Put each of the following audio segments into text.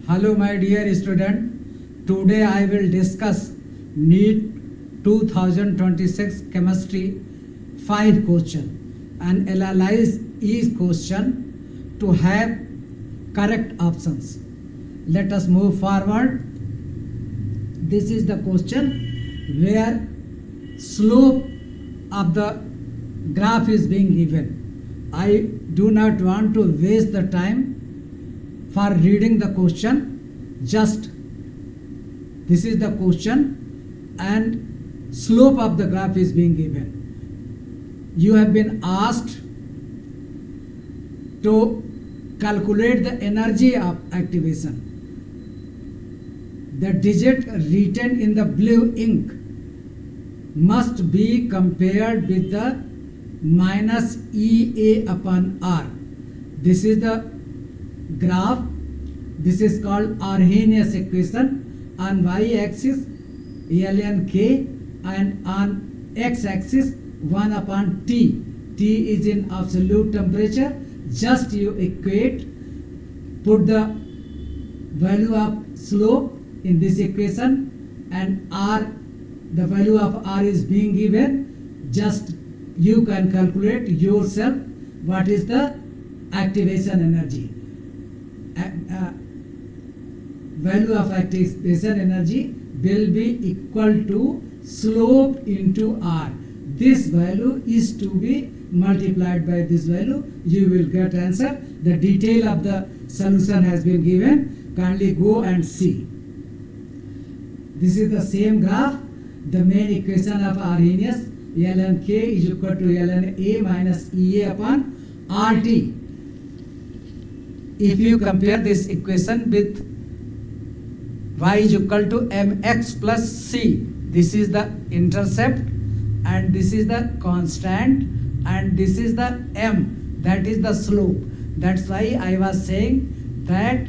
Hello my dear student, today I will discuss NEET 2026 chemistry 5 question and analyze each question to have correct options. Let us move forward. This is the question where slope of the graph is being given. I do not want to waste the time for reading the question. Just this is the question and slope of the graph is being given. You have been asked to calculate the energy of activation. The digit written in the blue ink must be compared with the minus EA upon R. This is the graph. This is called Arrhenius equation. On y-axis ln k and on x-axis 1 upon T. T is in absolute temperature. Just you equate, put the value of slope in this equation and R, the value of R is being given. Just you can calculate yourself what is the activation energy. Value of activation energy will be equal to slope into R. This value is to be multiplied by this value. You will get answer. The detail of the solution has been given. Kindly go and see. This is the same graph. The main equation of Arrhenius, ln k is equal to ln A minus EA upon RT. If you compare this equation with y is equal to mx plus c, this is the intercept and this is the constant and this is the m, that is the slope. That's why I was saying that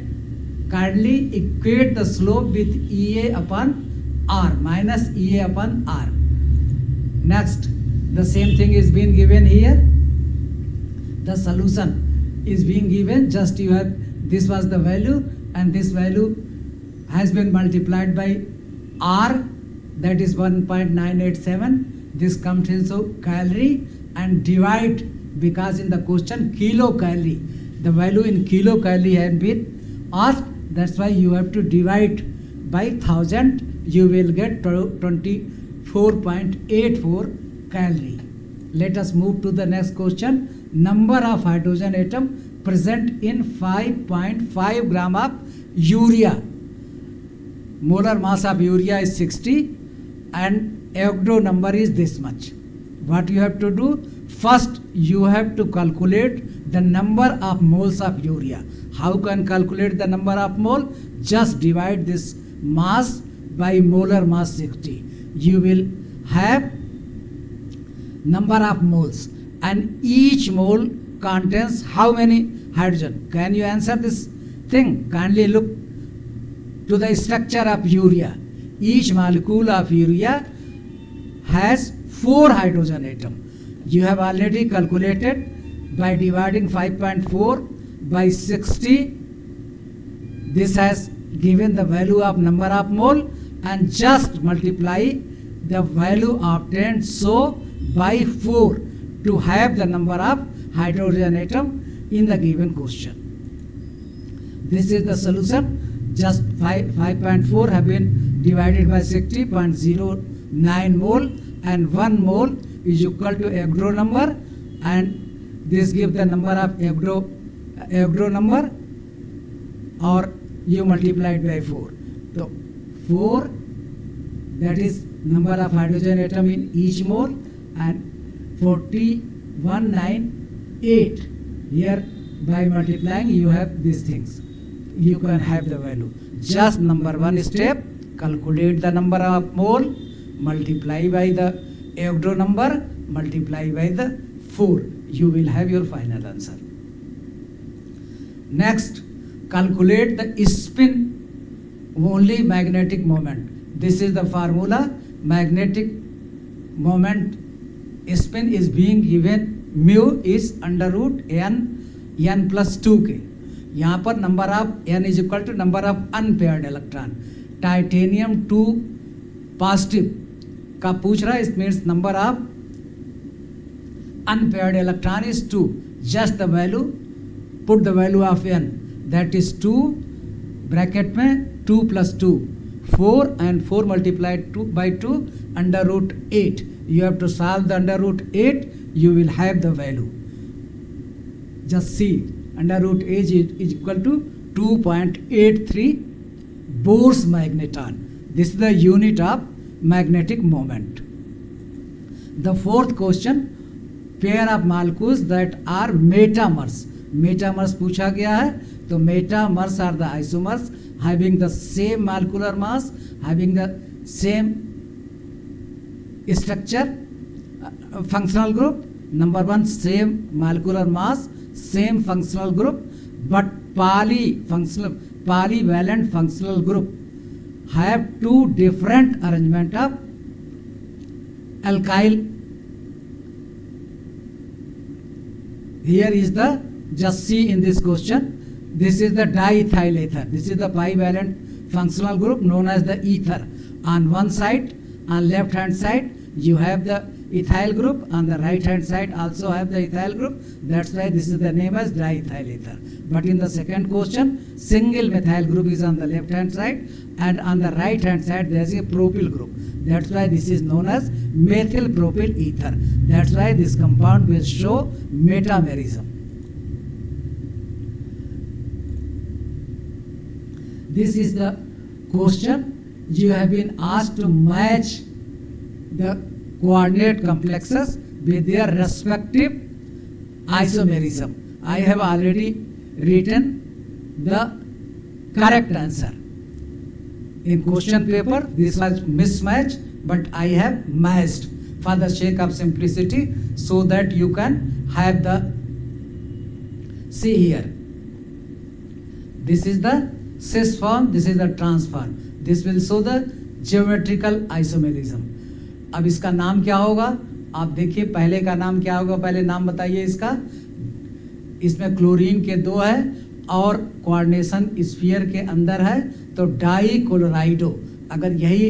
kindly equate the slope with EA upon R, minus EA upon R. Next, the same thing is being given here. The solution is being given. Just you have, this was the value and this value has been multiplied by R, that is 1.987. This comes into calorie and divide, because in the question kilocalorie, the value in kilocalorie has been asked. That's why you have to divide by 1000. You will get 24.84 calorie. Let us move to the next question. Number of hydrogen atom present in 5.5 gram of urea. Molar mass of urea is 60 and Avogadro number is this much. What you have to do? First you have to calculate the number of moles of urea. How can calculate the number of mole? Just divide this mass by molar mass 60. You will have number of moles and each mole contains how many hydrogen? Can you answer this thing? Kindly look to the structure of urea. Each molecule of urea has 4 hydrogen atom. You have already calculated by dividing 5.4 by 60. This has given the value of number of mole and just multiply the value obtained so by 4 to have the number of hydrogen atom in the given question. This is the solution. Just 5.4 have been divided by 60.09 mole and 1 mole is equal to Avogadro number, and this gives the number of Avogadro number, or you multiply it by 4. So 4, that is number of hydrogen atom in each mole, and 4198. Here by multiplying you have these things. You can have the value. Just number 1 step, calculate the number of mole, multiply by the Avogadro number, multiply by the 4. You will have your final answer. Next, calculate the spin only magnetic moment. This is the formula. Magnetic moment spin is being given, mu is under root n plus 2k. यहाँ पर number of n is equal to number of unpaired electron. Titanium 2 positive का पूछ रहा है, it means number of unpaired electron is 2. Just the value, put the value of n, that is 2 bracket में 2 plus 2 4 and 4 multiplied by 2 under root 8. You have to solve the under root 8, you will have the value. Just see, under root 8 is equal to 2.83 Bohr's magneton. This is the unit of magnetic moment. The fourth question, pair of molecules that are metamers. Metamers पूछा गया है, तो metamers are the isomers having the same molecular mass, having the same structure, functional group. Number one, same molecular mass, same functional group, but polyvalent functional group have two different arrangement of alkyl. Here is the, just see in this question, this is the diethyl ether. This is the bivalent functional group known as the ether. On one side, on left hand side, you have the ethyl group, on the right hand side also have the ethyl group. That's why this is the name as diethyl ether. But in the second question, single methyl group is on the left hand side, and on the right hand side there is a propyl group. That's why this is known as methyl propyl ether. That's why this compound will show metamerism. This is the question. You have been asked to match the coordinate complexes with their respective isomerism. I have already written the correct answer. In question paper, this was mismatched, but I have matched for the sake of simplicity, so that you can have the, see here, this is the cis form, this is the trans form. This will show the geometrical isomerism. अब इसका नाम क्या होगा, आप देखिए पहले का नाम क्या होगा, पहले नाम बताइए इसका. इसमें क्लोरीन के 2 है और कोऑर्डिनेशन स्फीयर के अंदर है, तो डाई क्लोराइडो. अगर यही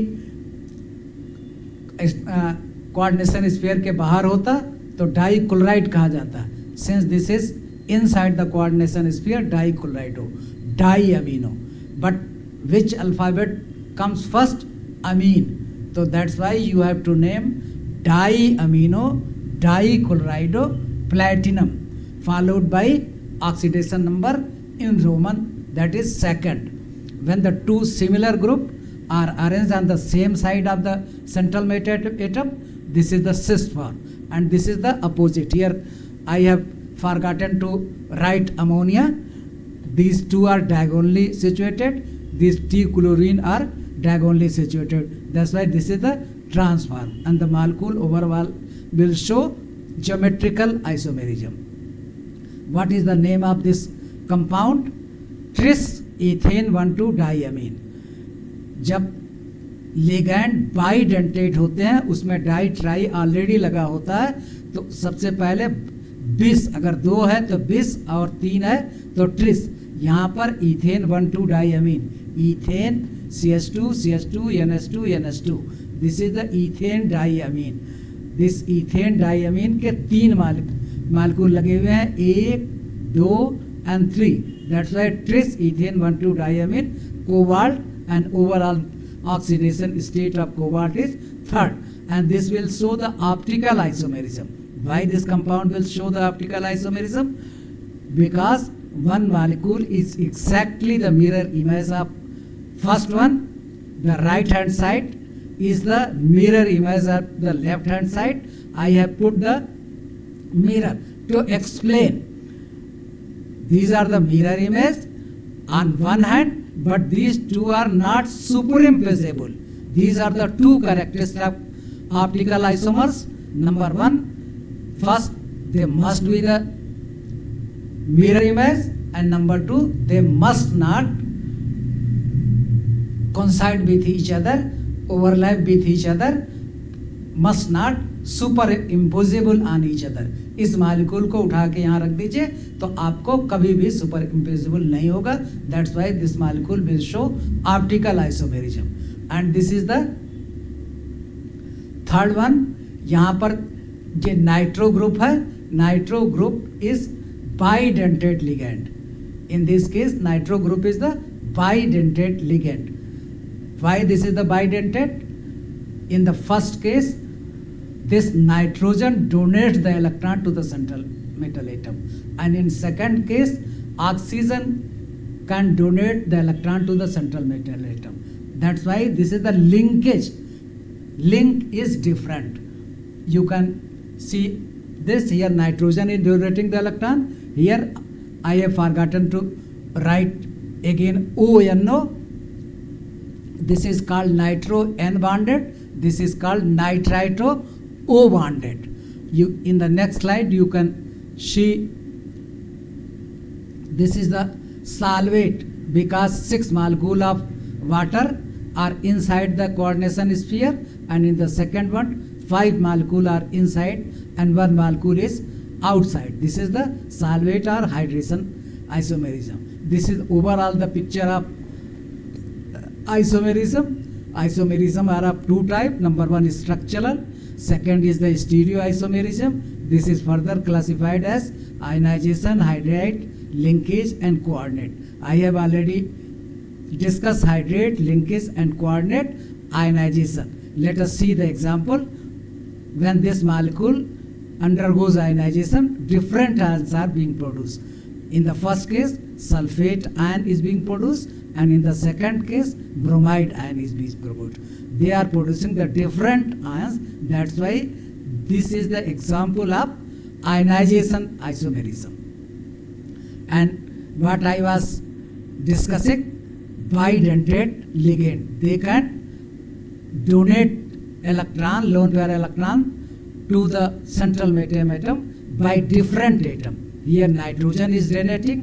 कोऑर्डिनेशन स्फीयर के बाहर होता तो डाई क्लोराइड कहा जाता. Since this is inside the coordination sphere, dichlorido, diamino. But which alphabet comes first? Amine. So that's why you have to name diamino dichlorido platinum, followed by oxidation number in Roman, that is second. When the two similar group are arranged on the same side of the central metal atom, this is the cis form, and this is the opposite. Here I have forgotten to write ammonia. These two are diagonally situated. These T chlorine are diagonally situated. That's why this is the trans form, and the molecule overall will show geometrical isomerism. What is the name of this compound? Tris ethane 1,2-diamine. जब ligand bidentate होते हैं, उसमें di tri already लगा होता है, तो सबसे पहले 20, अगर 2 है तो 20 और 3 है तो ट्रिस. यहाँ पर ethane 1,2-diamine, ethane CH2 CH2 NH2 NH2. This is the ethane diamine. This ethane diamine के 3 मालिक्यूल लगे हुए हैं, 1, 2 and 3. That's why tris ethane 1,2-diamine. Cobalt and overall oxidation state of cobalt is 3rd, and this will show the optical isomerism. Why this compound will show the optical isomerism? Because one molecule is exactly the mirror image of first one. The right hand side is the mirror image of the left hand side. I have put the mirror to explain. These are the mirror image on one hand, but these two are not superimposable. These are the two characteristics of optical isomers. Number one, first they must be the mirror image, and number two, they must not coincide with each other, overlap with each other, must not superimposable on each other. इस molecule को उठा के यहाँ रख दीजिए तो आपको कभी भी सुपर इम्पोजिबल नहीं होगा. That's why this molecule will show optical isomerism. And this is the third one. यहाँ पर ये नाइट्रो ग्रुप है. Nitro group is bidentate ligand. In this case, nitro group is the bidentate ligand. Why this is the bidentate? In the first case, this nitrogen donates the electron to the central metal atom, and in second case, oxygen can donate the electron to the central metal atom. That's why this is the linkage. Link is different. You can see this here, nitrogen is donating the electron. Here I have forgotten to write again ONO. This is called nitro N bonded. This is called nitrito O bonded. You in the next slide you can see this is the solvate, because 6 molecule of water are inside the coordination sphere, and in the second one 5 molecule are inside and 1 molecule is outside. This is the solvate or hydration isomerism. This is overall the picture of isomerism. Isomerism are of two types. Number one is structural, second is the stereoisomerism. This is further classified as ionization, hydrate, linkage and coordinate. I have already discussed hydrate, linkage and coordinate, ionization. Let us see the example. When this molecule undergoes ionization, different ions are being produced. In the first case, sulfate ion is being produced, and in the second case, bromide ion is being produced. They are producing the different ions. That's why this is the example of ionization isomerism. And what I was discussing, bidentate ligand. They can donate electron, lone pair electron, to the central metal atom by different atom. Here nitrogen is donating,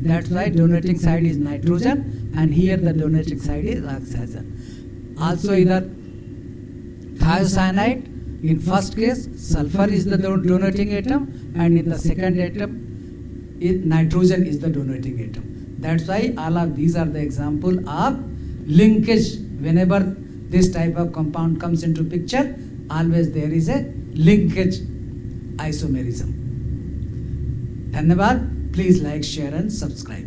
that's why donating side is nitrogen, and here the donating side is oxygen. Also either thiocyanide, in first case sulfur is the donating atom, and in the second atom nitrogen is the donating atom. That's why all of these are the example of linkage. Whenever this type of compound comes into picture, always there is a linkage isomerism. धन्यवाद. Please like, share and subscribe.